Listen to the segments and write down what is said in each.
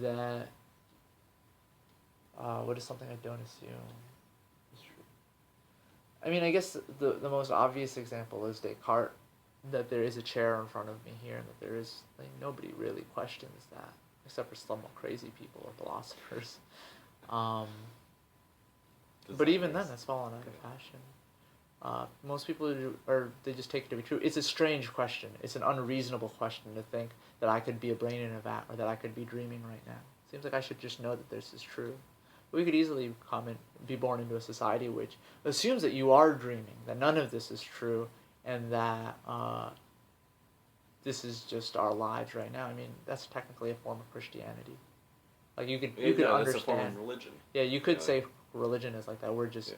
that what is something I don't assume is true? I mean, I guess the most obvious example is Descartes, that there is a chair in front of me here, and that there is, like, nobody really questions that, except for some crazy people or philosophers. But even then, that's fallen out of fashion. Most people they just take it to be true. It's a strange question. It's an unreasonable question to think that I could be a brain in a vat or that I could be dreaming right now. Seems like I should just know that this is true. But we could easily be born into a society which assumes that you are dreaming, that none of this is true, and that this is just our lives right now. I mean, that's technically a form of Christianity. Like you could understand. That's a form of religion. Yeah, you could say religion is like that. We're just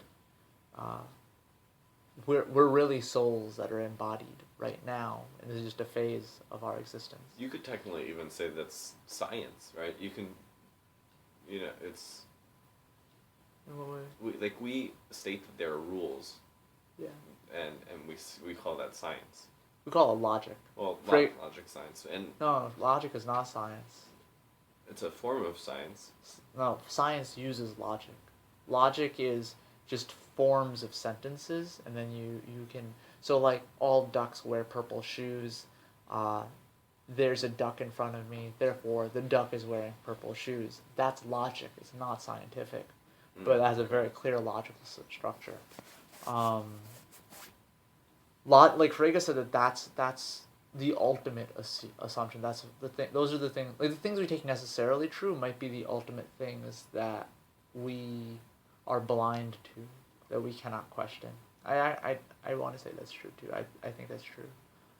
we're really souls that are embodied right now, and this is just a phase of our existence. You could technically even say that's science, right? You can, it's. In what way? We state that there are rules. Yeah. And we call that science. We call it logic. Well, logic, science, and no, logic is not science. It's a form of science. No, science uses logic. Logic is just forms of sentences, and then you can... So, like, all ducks wear purple shoes. There's a duck in front of me, therefore the duck is wearing purple shoes. That's logic. It's not scientific. But it has a very clear logical structure. Like Frege said, that's the ultimate assumption. That's the thing. Those are the things. Like, the things we take necessarily true might be the ultimate things that we are blind to, that we cannot question. I want to say that's true too. I think that's true.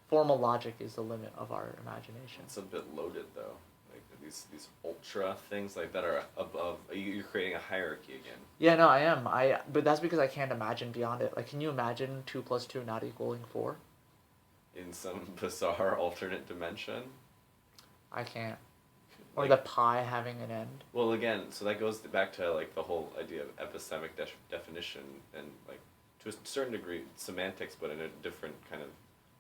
Formal logic is the limit of our imagination. It's a bit loaded though. Like these ultra things like that are above. You're creating a hierarchy again. Yeah, no, I am. But that's because I can't imagine beyond it. Like, can you imagine 2 + 2 not equaling 4? In some bizarre alternate dimension? I can't. Or the pi having an end. Well, again, so that goes back to, like, the whole idea of epistemic definition and, like, to a certain degree, semantics, but in a different kind of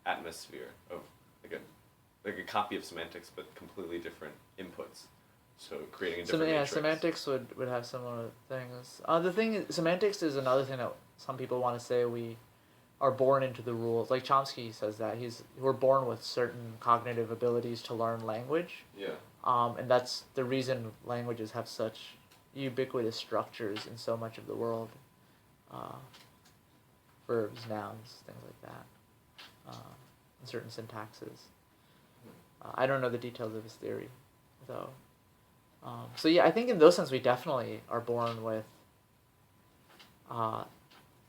atmosphere of, like a copy of semantics, but completely different inputs. So creating a different matrix. Semantics would have similar things. The thing is, semantics is another thing that some people want to say we are born into the rules. Like Chomsky says that we're born with certain cognitive abilities to learn language. Yeah. And that's the reason languages have such ubiquitous structures in so much of the world. Verbs, nouns, things like that. And certain syntaxes. I don't know the details of his theory, though. So yeah, I think in those sense we definitely are born with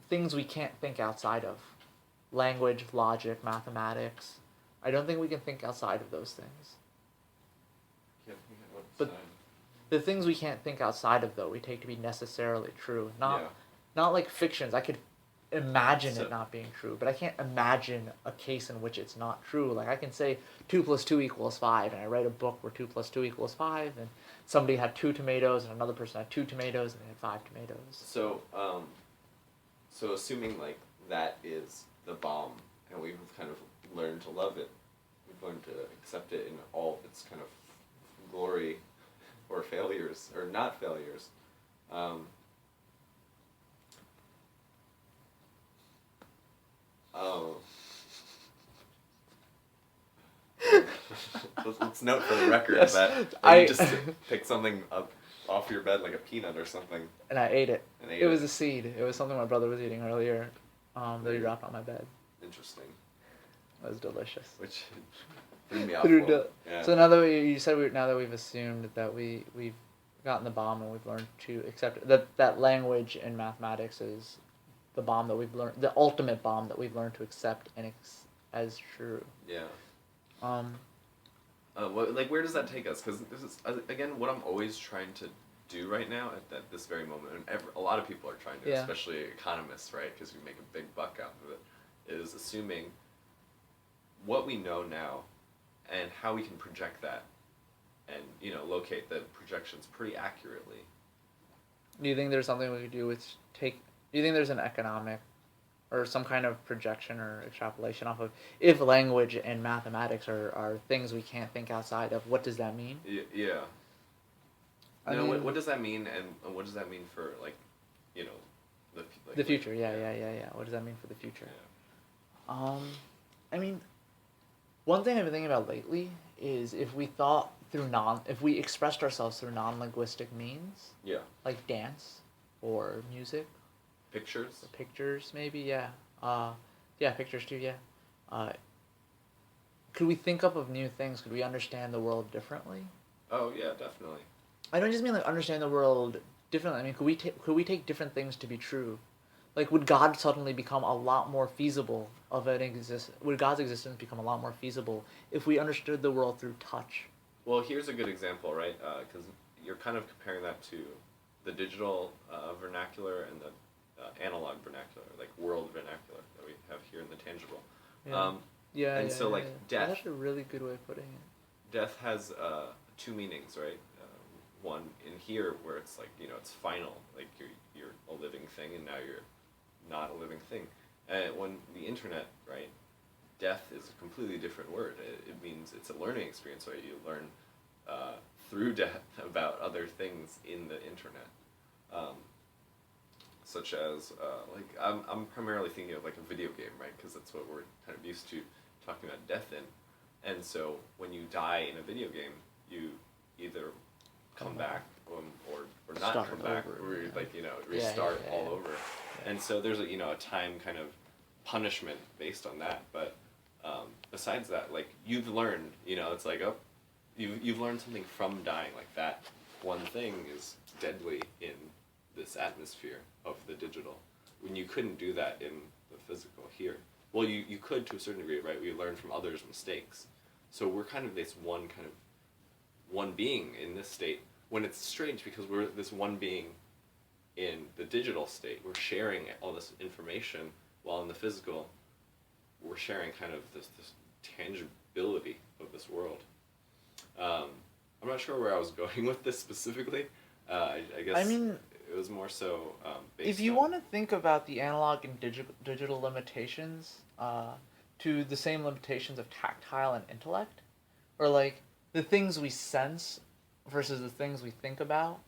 things we can't think outside of. Language, logic, mathematics. I don't think we can think outside of those things. But the things we can't think outside of, though, we take to be necessarily true. Not like fictions. I could imagine it not being true, but I can't imagine a case in which it's not true. Like, I can say 2 + 2 = 5, and I write a book where 2 + 2 = 5, and somebody had 2 tomatoes, and another person had 2 tomatoes, and they had 5 tomatoes. So, so assuming, like, that is the bomb, and we've kind of learned to love it, we've learned to accept it in all its kind of glory, or failures, or not failures. Let's note for the record that you just picked something up off your bed like a peanut or something. And I ate it. It was a seed. It was something my brother was eating earlier that he dropped on my bed. Interesting. It was delicious. Which threw me off. So now that now that we've assumed that we've gotten the bomb and we've learned to accept it, that language and mathematics is the bomb that we've learned, the ultimate bomb that we've learned to accept as true. Yeah. Where does that take us? Because this is, again, what I'm always trying to do right now at this very moment, and a lot of people are trying to, especially economists, right, because we make a big buck out of it, is assuming what we know now and how we can project that and, locate the projections pretty accurately. Do you think there's something we could do do you think there's an economic or some kind of projection or extrapolation off of, if language and mathematics are things we can't think outside of, what does that mean? Yeah. I No, mean, what does that mean, and what does that mean for like, you know, the future. Yeah. What does that mean for the future? Yeah. I mean, one thing I've been thinking about lately is if we expressed ourselves through non-linguistic means, Yeah. like dance or music Pictures. or pictures, maybe, yeah. Yeah, pictures too, yeah. Uh, could we think up of new things? Could we understand the world differently? Oh yeah, definitely. I don't just mean like understand the world differently. I mean, could we take different things to be true? Like, would God suddenly become a lot more feasible Would God's existence become a lot more feasible if we understood the world through touch? Well, here's a good example, right? Because you're kind of comparing that to the digital vernacular and the analog vernacular, like world vernacular that we have here in the tangible. Yeah. Um, and so, like, death. That's a really good way of putting it. Death has two meanings, right? One in here where it's like, it's final, like you're a living thing, and now you're not a living thing. And when the internet, right, death is a completely different word. It means it's a learning experience, right? You learn through death about other things in the internet, such as like I'm primarily thinking of like a video game, right? Because that's what we're kind of used to talking about death in. And so when you die in a video game, you either come back or not Start come back, over, or yeah. like restart Yeah. all over. And so there's a time kind of punishment based on that. But besides that, like you've learned, it's like you've learned something from dying. Like that one thing is deadly in this atmosphere of the digital, when you couldn't do that in the physical here. Well, you could to a certain degree, right? We learn from others' mistakes. So we're kind of this one being in this state, when it's strange because we're this one being in the digital state. We're sharing all this information, while in the physical, we're sharing kind of this tangibility of this world. I'm not sure where I was going with this specifically. I guess I mean, it was more so based if you on... want to think about the analog and digital limitations to the same limitations of tactile and intellect, or like the things we sense versus the things we think about,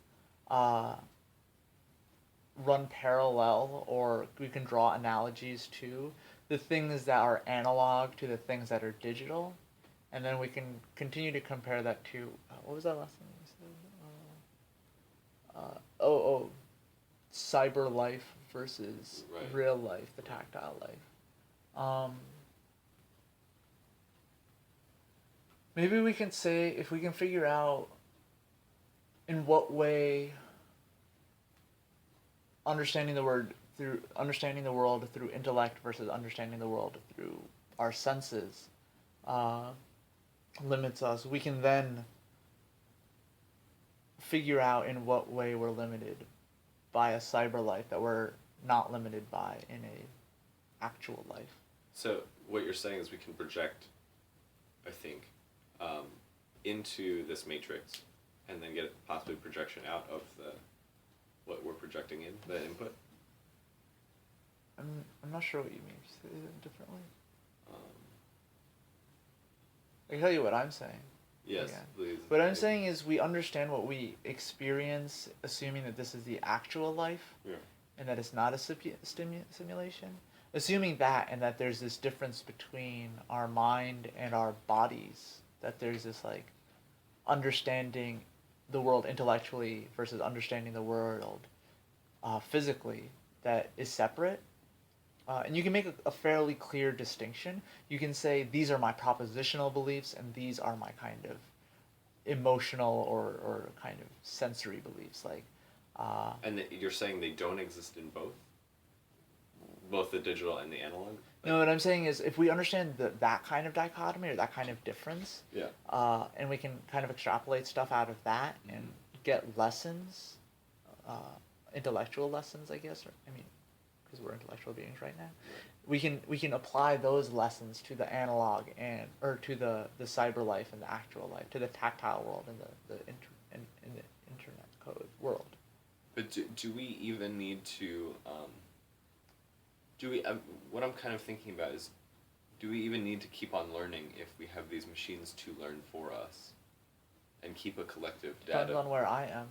run parallel, or we can draw analogies to the things that are analog to the things that are digital, and then we can continue to compare that to what was that last thing we said? Cyber life versus Right. real life, the tactile life. Maybe we can say, if we can figure out in what way understanding the world through intellect versus understanding the world through our senses limits us, we can then figure out in what way we're limited by a cyber life that we're not limited by in a actual life. So what you're saying is we can project, I think, into this matrix, and then get possibly projection out of what we're projecting in, the input. I'm not sure what you mean. Say it differently. I can tell you what I'm saying. Yes, again. please. What I'm saying is we understand what we experience, assuming that this is the actual life, Yeah. and that it's not a simulation. Assuming that, and that there's this difference between our mind and our bodies, that there's this like understanding the world intellectually versus understanding the world physically that is separate. And you can make a fairly clear distinction. You can say, these are my propositional beliefs, and these are my kind of emotional or kind of sensory beliefs. Like, And you're saying they don't exist in both the digital and the analog? no, what I'm saying is, if we understand that kind of dichotomy or that kind of difference, Yeah. and we can kind of extrapolate stuff out of that and get lessons, intellectual lessons, I guess, because we're intellectual beings right now. We can apply those lessons to the analog or to the cyber life and the actual life, to the tactile world and the internet code world. But do we even need to? What I'm kind of thinking about is, do we even need to keep on learning if we have these machines to learn for us, and keep a collective data? Depends on where I am.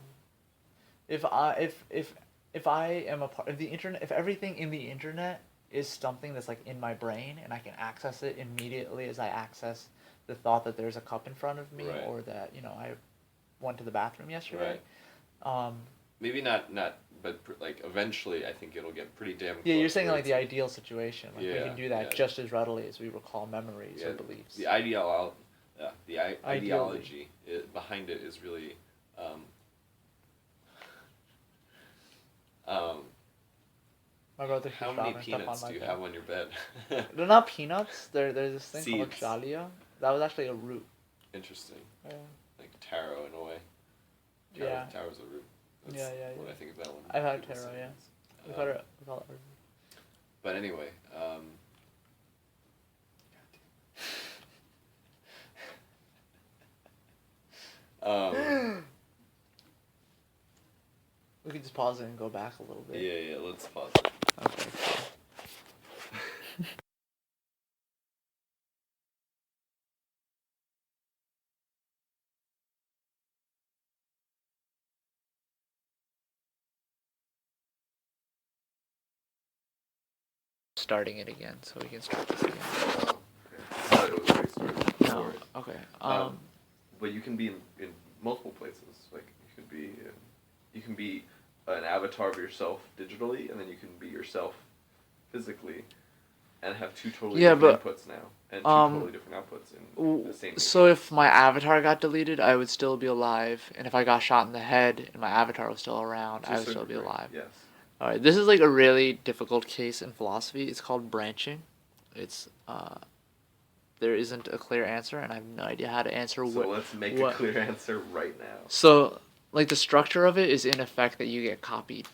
if I am a part of the internet, if everything in the internet is something that's like in my brain and I can access it immediately as I access the thought that there's a cup in front of me, Right. or that, you know, I went to the bathroom yesterday. Right. Maybe not, but like eventually, I think it'll get pretty damn. Yeah, close you're saying where like the it's ideal situation. Like we Yeah, can do that yeah. just as readily as we recall memories or beliefs. The ideology behind it is really, My brother how keeps many dropping stuff peanuts on my do you bed. have on your bed? They're not peanuts. There's this thing called Seeds. Shalia. That was actually a root. Interesting. Yeah. Like taro in a way. Yeah. Taro's a root. That's Yeah. what I think of that one. I've had People taro, say yeah. it. We call it. But anyway, We could just pause it and go back a little bit. yeah, let's pause. Okay. Starting it again, so we can start this again. Oh, okay. I thought it was already started. No No. worries. Okay. But you can be in multiple places. Like you can be an avatar of yourself digitally, and then you can be yourself physically, and have two totally different inputs now, and two totally different outputs in the same. So if my avatar got deleted, I would still be alive, and if I got shot in the head and my avatar was still around, I would still be alive. Yes. All right, this is like a really difficult case in philosophy. It's called branching. It's there isn't a clear answer, and I have no idea how to answer So let's make a clear answer right now. So, like, the structure of it is in effect that you get copied,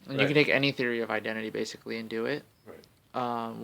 and you Right. can take any theory of identity basically and do it. Right.